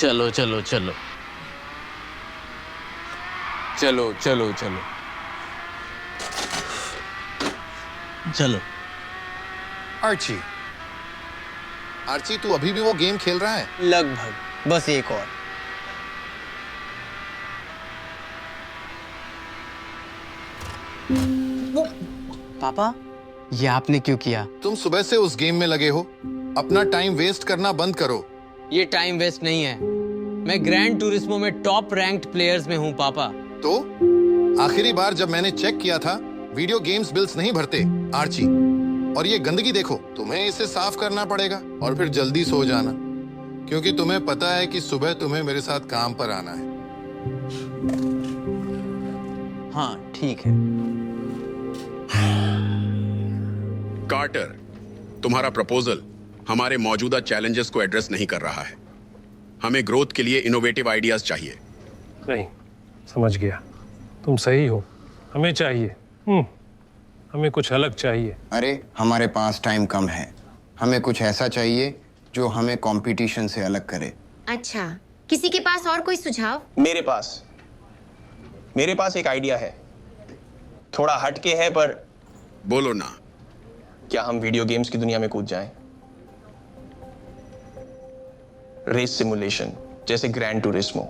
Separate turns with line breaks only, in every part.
चलो चलो चलो चलो चलो चलो चलो।
आर्ची, आर्ची तू अभी भी वो गेम खेल रहा है?
लगभग, बस एक और। पापा, ये आपने क्यों किया?
तुम सुबह से उस गेम में लगे हो, अपना टाइम वेस्ट करना बंद करो।
ये टाइम वेस्ट नहीं है, मैं ग्रैंड टूरिस्मो में टॉप रैंक्ड प्लेयर्स में हूँ पापा।
तो आखिरी बार जब मैंने चेक किया था, वीडियो गेम्स बिल्स नहीं भरते आर्ची। और ये गंदगी देखो, तुम्हें इसे साफ करना पड़ेगा और फिर जल्दी सो जाना, क्योंकि तुम्हें पता है कि सुबह तुम्हें मेरे साथ काम पर आना है।
हाँ ठीक है।
कार्टर, तुम्हारा प्रपोजल हमारे मौजूदा चैलेंजेस को एड्रेस नहीं कर रहा है। हमें ग्रोथ के लिए इनोवेटिव आइडियाज चाहिए।
नहीं, समझ गया, तुम सही हो। हमें चाहिए, हमें कुछ अलग चाहिए।
अरे हमारे पास टाइम कम है, हमें कुछ ऐसा चाहिए जो हमें कंपटीशन से अलग करे।
अच्छा, किसी के पास और कोई सुझाव?
मेरे पास एक आइडिया है, थोड़ा हटके है पर।
बोलो ना।
क्या हम वीडियो गेम्स की दुनिया में कूद जाएं? रेस सिमुलेशन जैसे ग्रैंड टूरिस्मो।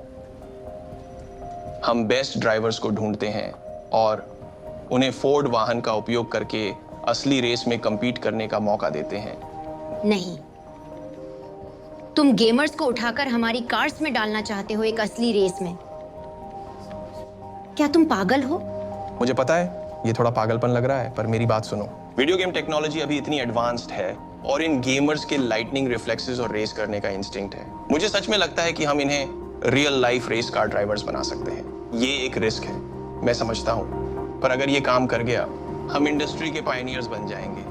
हम बेस्ट ड्राइवर्स को ढूंढते हैं और उन्हें फोर्ड वाहन का उपयोग करके असली रेस में compete करने का मौका देते हैं।
नहीं, तुम गेमर्स को उठाकर हमारी कार्स में डालना चाहते हो एक असली रेस में। क्या तुम पागल हो?
मुझे पता है ये थोड़ा पागलपन लग रहा है, पर मेरी बात सुनो। वीडियो गेम टेक्नोलॉजी अभी इतनी एडवांस्ड है और इन गेमर्स के लाइटनिंग रिफ्लेक्सेस और रेस करने का इंस्टिंक्ट है। मुझे सच में लगता है कि हम इन्हें real life race car drivers बना सकते हैं। ये एक रिस्क है, मैं समझता हूं, पर अगर ये काम कर गया, हम इंडस्ट्री के पायनियर्स बन जाएंगे।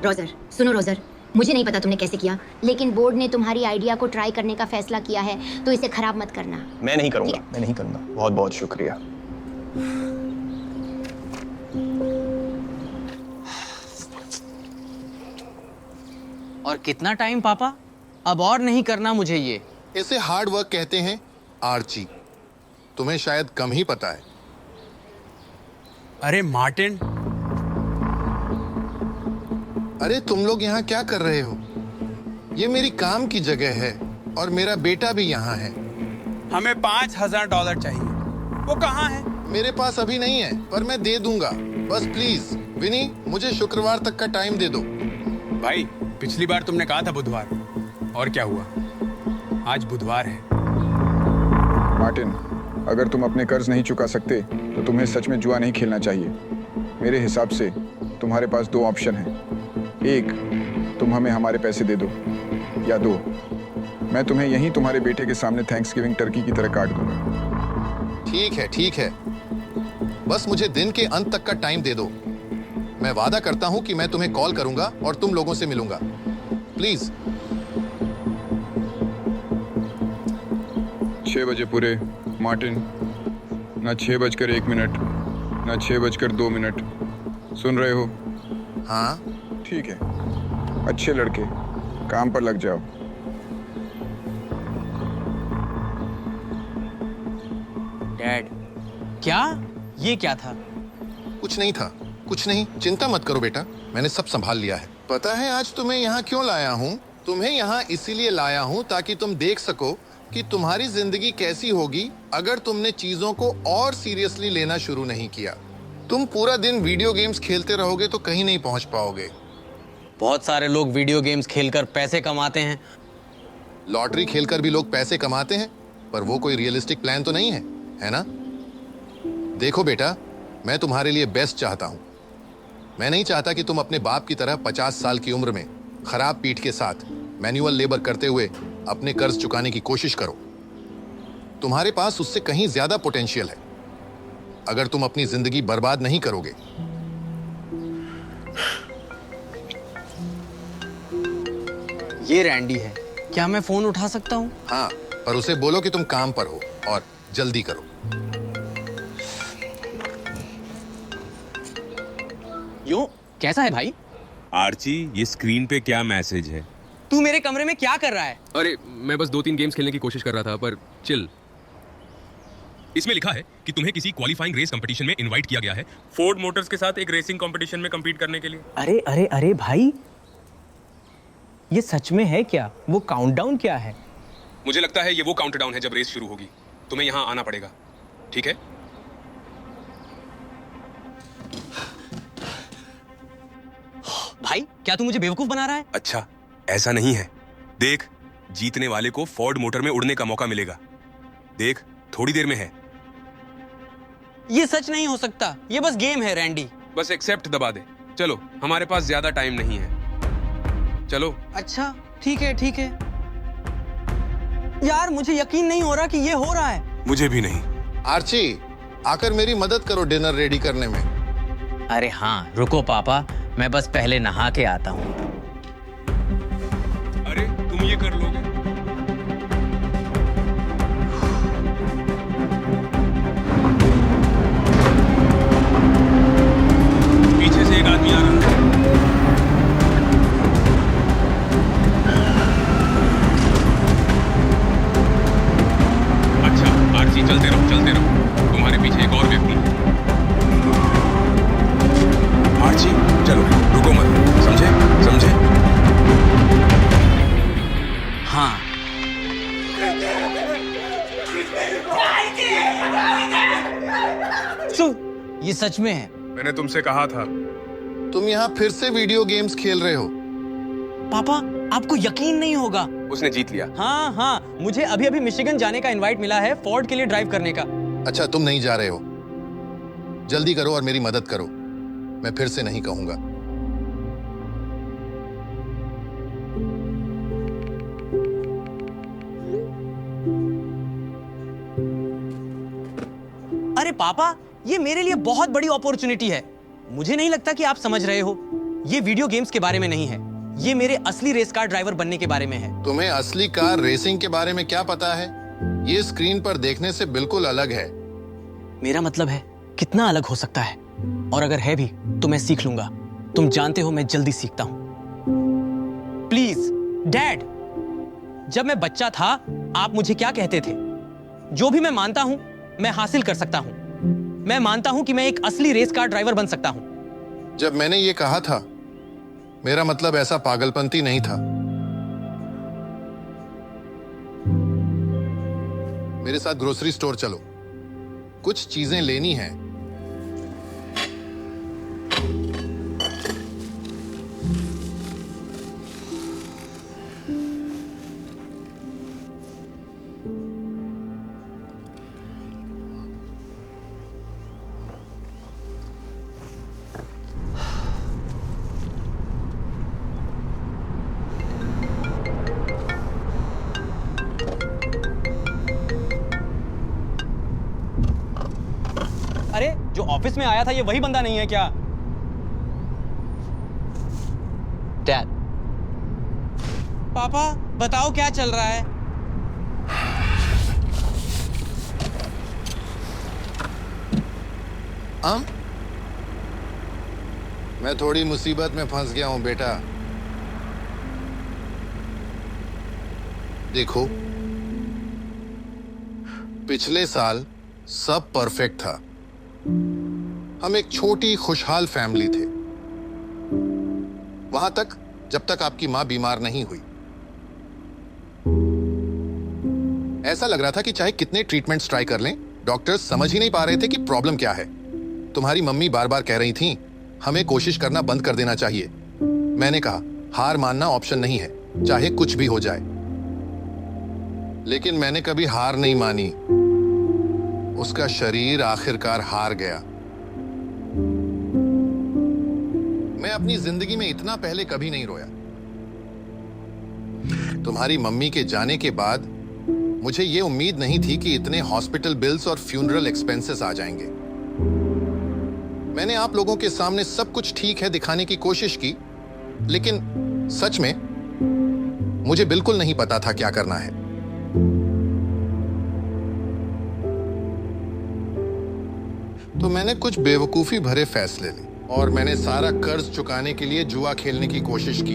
रोजर, सुनो रोजर, मुझे नहीं पता तुमने कैसे किया, लेकिन बोर्ड ने तुम्हारी आइडिया को ट्राई करने का फैसला किया है, तो इसे खराब मत करना।
मैं नहीं करूंगा, मैं नहीं करूंगा। बहुत बहुत शुक्रिया।
और कितना टाइम पापा? अब और नहीं करना मुझे ये।
इसे हार्ड वर्क कहते हैं आर्ची, तुम्हें शायद कम ही पता है।
अरे मार्टिन,
अरे तुम लोग यहाँ क्या कर रहे हो? ये मेरी काम की जगह है और मेरा बेटा भी यहाँ है।
हमें $5,000 चाहिए। वो कहाँ है?
मेरे पास अभी नहीं है, पर मैं दे दूंगा। बस प्लीज विनी, मुझे शुक्रवार तक का टाइम दे दो।
भाई, पिछली बार तुमने कहा था बुधवार, और क्या हुआ? आज बुधवार है।
मार्टिन, अगर तुम अपने कर्ज नहीं चुका सकते तो तुम्हें सच में जुआ नहीं खेलना चाहिए। मेरे हिसाब से तुम्हारे पास दो ऑप्शन हैं। एक, तुम हमें हमारे पैसे दे दो, या दो, मैं तुम्हें यहीं तुम्हारे बेटे के सामने थैंक्सगिविंग टर्की की तरह काट दूंगा।
ठीक है, बस मुझे दिन के अंत तक का टाइम दे दो। मैं वादा करता हूँ कि मैं तुम्हें कॉल करूंगा और तुम लोगों से मिलूंगा। प्लीज।
6 बजे पूरे मार्टिन, ना 6:01, ना 6:02। सुन रहे हो?
हाँ
ठीक है, अच्छे लड़के, काम पर लग जाओ।
डैड, क्या? ये क्या था?
कुछ नहीं था, कुछ नहीं, चिंता मत करो बेटा, मैंने सब संभाल लिया है। पता है आज तुम्हें यहाँ क्यों लाया हूँ? तुम्हें यहाँ इसीलिए लाया हूँ ताकि तुम देख सको कि तुम्हारी जिंदगी कैसी होगी अगर तुमने चीजों को और सीरियसली लेना शुरू नहीं किया। तुम पूरा दिन वीडियो गेम्स खेलते रहोगे तो कहीं नहीं पहुंच पाओगे।
बहुत सारे लोग वीडियो गेम्स खेलकर पैसे कमाते हैं।
लॉटरी खेलकर भी लोग पैसे कमाते हैं, पर वो कोई रियलिस्टिक प्लान तो नहीं है, है ना? देखो बेटा, मैं तुम्हारे लिए बेस्ट चाहता हूं। मैं नहीं चाहता कि तुम अपने बाप की तरह 50 साल की उम्र में खराब पीठ के साथ मैन्युअल लेबर करते हुए अपने कर्ज चुकाने की कोशिश करो। तुम्हारे पास उससे कहीं ज्यादा पोटेंशियल है, अगर तुम अपनी जिंदगी बर्बाद नहीं करोगे।
ये रैंडी है, क्या मैं फोन उठा सकता हूँ?
हाँ, पर उसे बोलो कि तुम काम पर हो और जल्दी करो।
क्यों? कैसा है भाई?
आर्ची, ये स्क्रीन पे क्या मैसेज है?
तू मेरे कमरे में क्या कर रहा है?
अरे मैं बस 2-3 गेम्स खेलने की कोशिश कर रहा था, पर चिल। इसमें लिखा है कि तुम्हें किसी क्वालिफाइंग रेस कंपटीशन में इनवाइट किया गया है फोर्ड मोटर्स के साथ एक रेसिंग कंपटीशन में compete करने के लिए।
अरे अरे अरे भाई, ये सच में है क्या? वो काउंटडाउन क्या है?
मुझे लगता है ये वो काउंटडाउन है जब रेस शुरू होगी। तुम्हें यहाँ आना पड़ेगा, ठीक है?
भाई, क्या तू मुझे बेवकूफ बना रहा है?
अच्छा, ऐसा नहीं है। देख, जीतने वाले को फोर्ड मोटर में उड़ने का मौका मिलेगा। देख, थोड़ी देर में है।
ये सच नहीं हो सकता। ये बस गेम है रैंडी।
बस एक्सेप्ट दबा दे। चलो, हमारे पास ज्यादा टाइम नहीं है। चलो।
अच्छा, ठीक है, ठीक है। यार, मुझे यकीन नहीं हो रहा कि ये हो रहा है।
मुझे भी नहीं।
आर्ची, आकर मेरी मदद करो डिनर रेडी करने में।
अरे हाँ, रुको पापा, मैं बस पहले नहा के आता हूँ।
अरे, तुम ये कर लोगे? पीछे से एक आदमी आ रहा है। अच्छा, आरसी, चलते रहो, चलते रहो। तुम्हारे पीछे एक और व्यक्ति है। आरसी, चलो, रुको मत। समझे? समझे?
हाँ। ये सच में है।
मैंने तुमसे कहा था।
तुम यहाँ फिर से वीडियो गेम्स खेल रहे हो?
पापा, आपको यकीन नहीं होगा।
उसने जीत लिया।
हाँ हाँ, मुझे अभी अभी मिशिगन जाने का इनवाइट मिला है फोर्ड के लिए ड्राइव करने का।
अच्छा, तुम नहीं जा रहे हो? जल्दी करो और मेरी मदद करो। मैं फिर से नहीं कहूंगा।
अरे पापा, ये मेरे लिए बहुत बड़ी अपॉर्चुनिटी है। मुझे नहीं लगता कि आप समझ रहे हो। ये वीडियो गेम्स के बारे में नहीं है। ये मेरे असली रेस कार ड्राइवर बनने के बारे में है।
तुम्हें असली कार रेसिंग के बारे में क्या पता है? ये स्क्रीन पर देखने से बिल्कुल अलग है।
मेरा मतलब है, कितना अलग हो सकता है? और अगर है भी तो मैं सीख लूंगा। तुम जानते हो मैं जल्दी सीखता हूं। प्लीज डैड, जब मैं बच्चा था आप मुझे क्या कहते थे? जो भी मैं मानता हूं मैं हासिल कर सकता हूं। मैं मानता हूं कि मैं एक असली रेस कार ड्राइवर बन सकता हूं।
जब मैंने ये कहा था, मेरा मतलब ऐसा पागलपंती नहीं था। मेरे साथ ग्रोसरी स्टोर चलो, कुछ चीजें लेनी हैं।
अरे, जो ऑफिस में आया था ये वही बंदा नहीं है क्या? डैड। पापा, बताओ क्या चल रहा है?
मैं थोड़ी मुसीबत में फंस गया हूं बेटा। देखो, पिछले साल सब परफेक्ट था। हम एक छोटी खुशहाल फैमिली थे, वहां तक जब तक आपकी मां बीमार नहीं हुई। ऐसा लग रहा था कि चाहे कितने ट्रीटमेंट्स ट्राई कर लें, डॉक्टर्स समझ ही नहीं पा रहे थे कि प्रॉब्लम क्या है। तुम्हारी मम्मी बार बार कह रही थीं, हमें कोशिश करना बंद कर देना चाहिए। मैंने कहा, हार मानना ऑप्शन नहीं है, चाहे कुछ भी हो जाए। लेकिन मैंने कभी हार नहीं मानी। उसका शरीर आखिरकार हार गया। मैं अपनी जिंदगी में इतना पहले कभी नहीं रोया। तुम्हारी मम्मी के जाने के बाद मुझे यह उम्मीद नहीं थी कि इतने हॉस्पिटल बिल्स और फ्यूनरल एक्सपेंसेस आ जाएंगे। मैंने आप लोगों के सामने सब कुछ ठीक है दिखाने की कोशिश की, लेकिन सच में मुझे बिल्कुल नहीं पता था क्या करना है। तो मैंने कुछ बेवकूफी भरे फैसले लिए। और मैंने सारा कर्ज चुकाने के लिए जुआ खेलने की कोशिश की।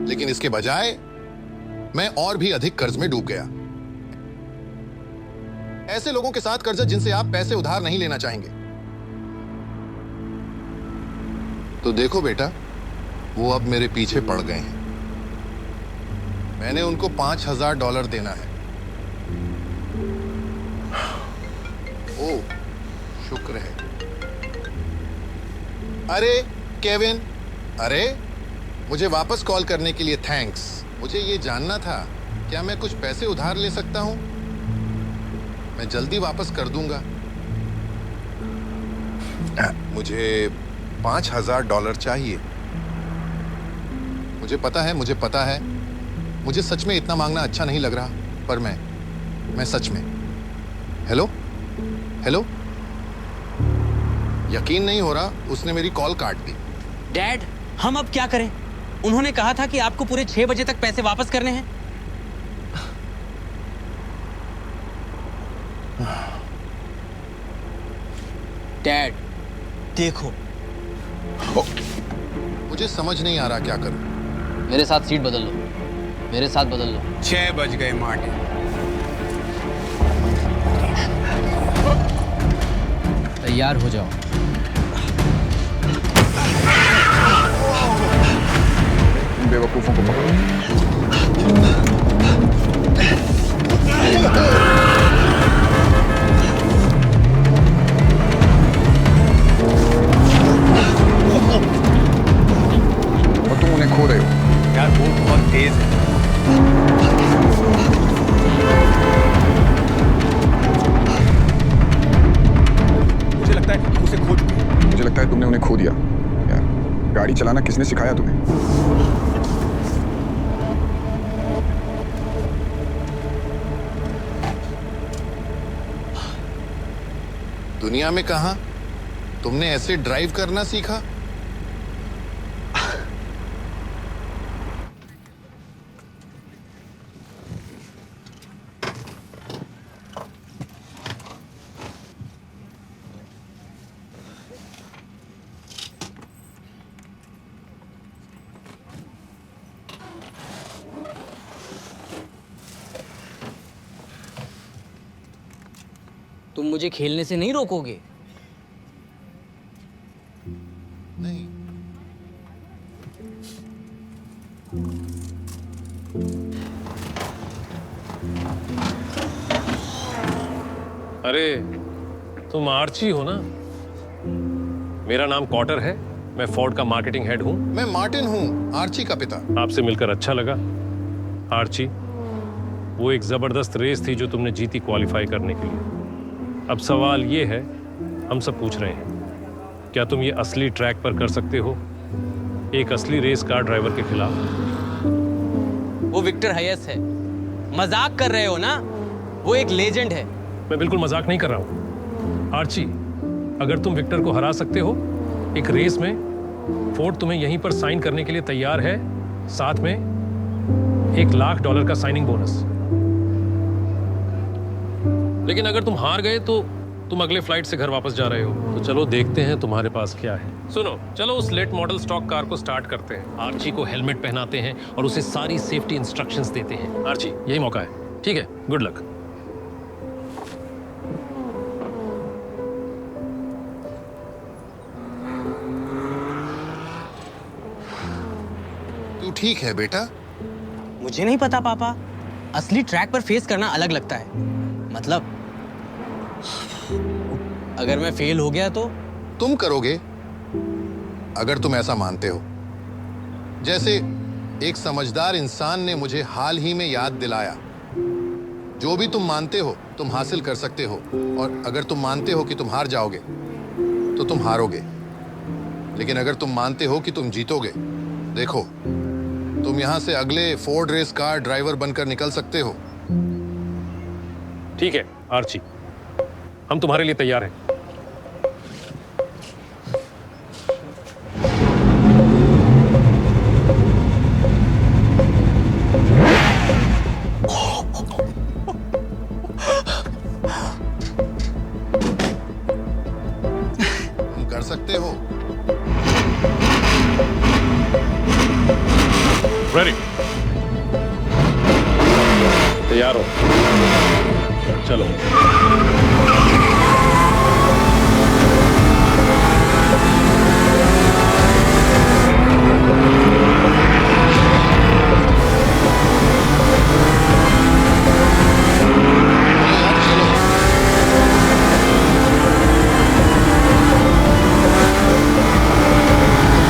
लेकिन इसके बजाय मैं और भी अधिक कर्ज में डूब गया। ऐसे लोगों के साथ कर्ज जिनसे आप पैसे उधार नहीं लेना चाहेंगे। तो देखो बेटा, वो अब मेरे पीछे पड़ गए हैं। मैंने उनको $5,000 देना है। ओ, शुक्र है। अरे केविन, अरे मुझे वापस कॉल करने के लिए थैंक्स। मुझे ये जानना था, क्या मैं कुछ पैसे उधार ले सकता हूं? मैं जल्दी वापस कर दूंगा। मुझे $5,000 चाहिए। मुझे पता है, मुझे सच में इतना मांगना अच्छा नहीं लग रहा, पर मैं सच में। हेलो हेलो, यकीन नहीं हो रहा, उसने मेरी कॉल काट दी।
डैड, हम अब क्या करें? उन्होंने कहा था कि आपको पूरे 6 बजे तक पैसे वापस करने हैं। डैड, देखो।
मुझे समझ नहीं आ रहा क्या करूं।
मेरे साथ सीट बदल लो, मेरे साथ बदल लो।
6 बज गए मार्टिन।
तैयार हो जाओ।
इन बेवकूफों को पकड़ो। और तुम उन्हें खो रहे हो।
यार वो बहुत तेज है। मुझे लगता है उसे खो चुके हैं।
मुझे लगता है तुमने उन्हें खो दिया। यार, गाड़ी चलाना किसने सिखाया तुम्हें?
दुनिया में कहां तुमने ऐसे ड्राइव करना सीखा?
तुम मुझे खेलने से नहीं रोकोगे?
नहीं।
अरे तुम आर्ची हो ना? मेरा नाम कॉटर है, मैं फोर्ड का मार्केटिंग हेड हूं।
मैं मार्टिन हूं, आर्ची का पिता।
आपसे मिलकर अच्छा लगा। आर्ची, वो एक जबरदस्त रेस थी जो तुमने जीती क्वालिफाई करने के लिए। अब सवाल ये है, हम सब पूछ रहे हैं, क्या तुम ये असली ट्रैक पर कर सकते हो, एक असली रेस कार ड्राइवर के खिलाफ?
वो विक्टर हायस है, मजाक कर रहे हो ना? वो एक लेजेंड है।
मैं बिल्कुल मजाक नहीं कर रहा हूं। आर्ची, अगर तुम विक्टर को हरा सकते हो एक रेस में, फोर्ड तुम्हें यहीं पर साइन करने के लिए तैयार है, साथ में $1,00,000 का साइनिंग बोनस। लेकिन अगर तुम हार गए तो तुम अगले फ्लाइट से घर वापस जा रहे हो। तो चलो देखते हैं तुम्हारे पास क्या है। सुनो, चलो उस लेट मॉडल स्टॉक कार को स्टार्ट करते हैं। आर्ची को हेलमेट पहनाते हैं और उसे सारी सेफ्टी इंस्ट्रक्शंस देते हैं। आर्ची, यही मौका है। ठीक है, गुड लक।
तू ठीक है बेटा?
मुझे नहीं पता पापा, असली ट्रैक पर फेस करना अलग लगता है। मतलब अगर मैं फेल हो गया तो?
तुम करोगे, अगर तुम ऐसा मानते हो। जैसे एक समझदार इंसान ने मुझे हाल ही में याद दिलाया, जो भी तुम मानते हो तुम हासिल कर सकते हो, और अगर तुम मानते हो कि तुम हार जाओगे तो तुम हारोगे। लेकिन अगर तुम मानते हो कि तुम जीतोगे, देखो, तुम यहां से अगले फोर्ड रेस कार ड्राइवर बनकर निकल सकते हो।
ठीक है आर्ची, हम तुम्हारे लिए तैयार हैं। रेडी, तैयार हो, चलो।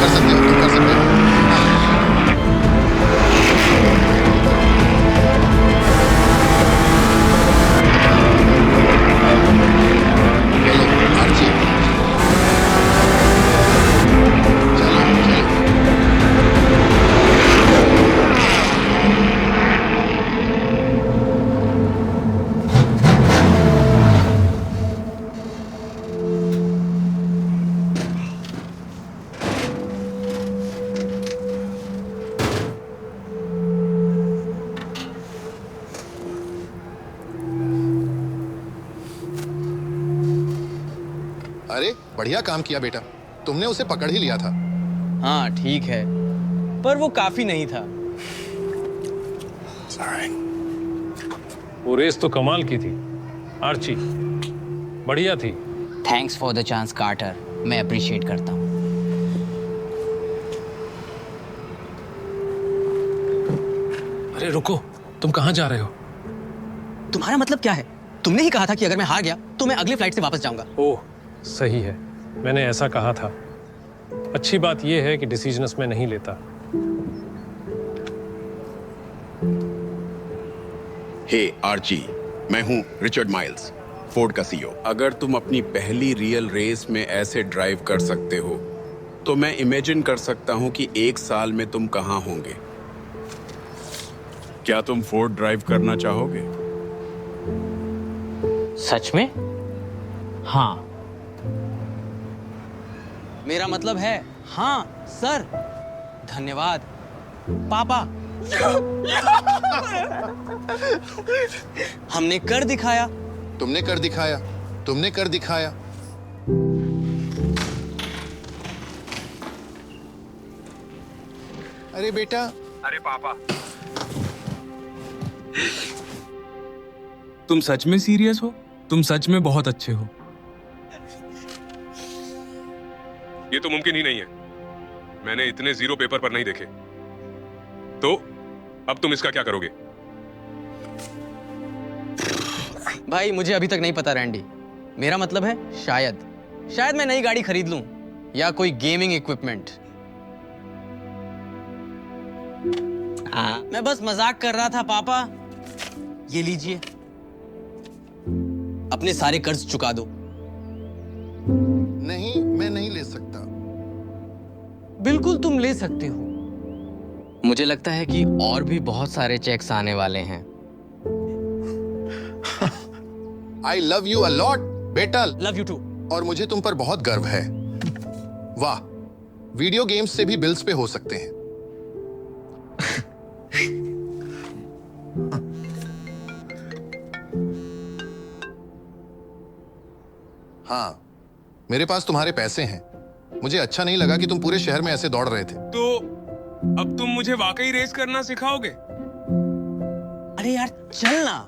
कर सकते हो, तुम कर सकते हो। चलो आर्ची, चलो चलो। अरे बढ़िया काम किया बेटा, तुमने उसे पकड़ ही लिया था।
हाँ ठीक है, पर वो काफी नहीं था।
वो रेस तो कमाल की थी आर्ची, बढ़िया थी।
Thanks for the chance Carter, मैं अप्रिशिएट करता हूँ।
अरे रुको, तुम कहाँ जा रहे हो?
तुम्हारा मतलब क्या है? तुमने ही कहा था कि अगर मैं हार गया तो मैं अगली फ्लाइट से वापस जाऊंगा।
ओह सही है, मैंने ऐसा कहा था। अच्छी बात यह है कि डिसीजंस मैं नहीं लेता।
हे आर्ची, मैं हूं रिचर्ड माइल्स, फोर्ड का सीईओ। अगर तुम अपनी पहली रियल रेस में ऐसे ड्राइव कर सकते हो तो मैं इमेजिन कर सकता हूं कि 1 साल में तुम कहां होंगे। क्या तुम फोर्ड ड्राइव करना चाहोगे?
सच में? हाँ। मेरा मतलब है हाँ सर। धन्यवाद पापा। हमने कर दिखाया।
तुमने कर दिखाया, तुमने कर दिखाया। अरे बेटा।
अरे पापा, तुम सच में सीरियस हो? तुम सच में बहुत अच्छे हो।
ये तो मुमकिन ही नहीं है, मैंने इतने जीरो पेपर पर नहीं देखे। तो अब तुम इसका क्या करोगे?
भाई मुझे अभी तक नहीं पता रैंडी। मेरा मतलब है शायद मैं नई गाड़ी खरीद लूं या कोई गेमिंग इक्विपमेंट। मैं बस मजाक कर रहा था पापा। ये लीजिए, अपने सारे कर्ज चुका दो।
नहीं, मैं नहीं ले सकता।
बिल्कुल तुम ले सकते हो। मुझे लगता है कि और भी बहुत सारे चेक्स आने वाले हैं।
I love you a lot, बेटा।
Love you too.
और मुझे तुम पर बहुत गर्व है। वाह, वीडियो गेम्स से भी बिल्स पे हो सकते हैं। हाँ, मेरे पास तुम्हारे पैसे हैं। मुझे अच्छा नहीं लगा कि तुम पूरे शहर में ऐसे दौड़ रहे थे।
तो अब तुम मुझे वाकई रेस करना सिखाओगे?
अरे यार चल ना।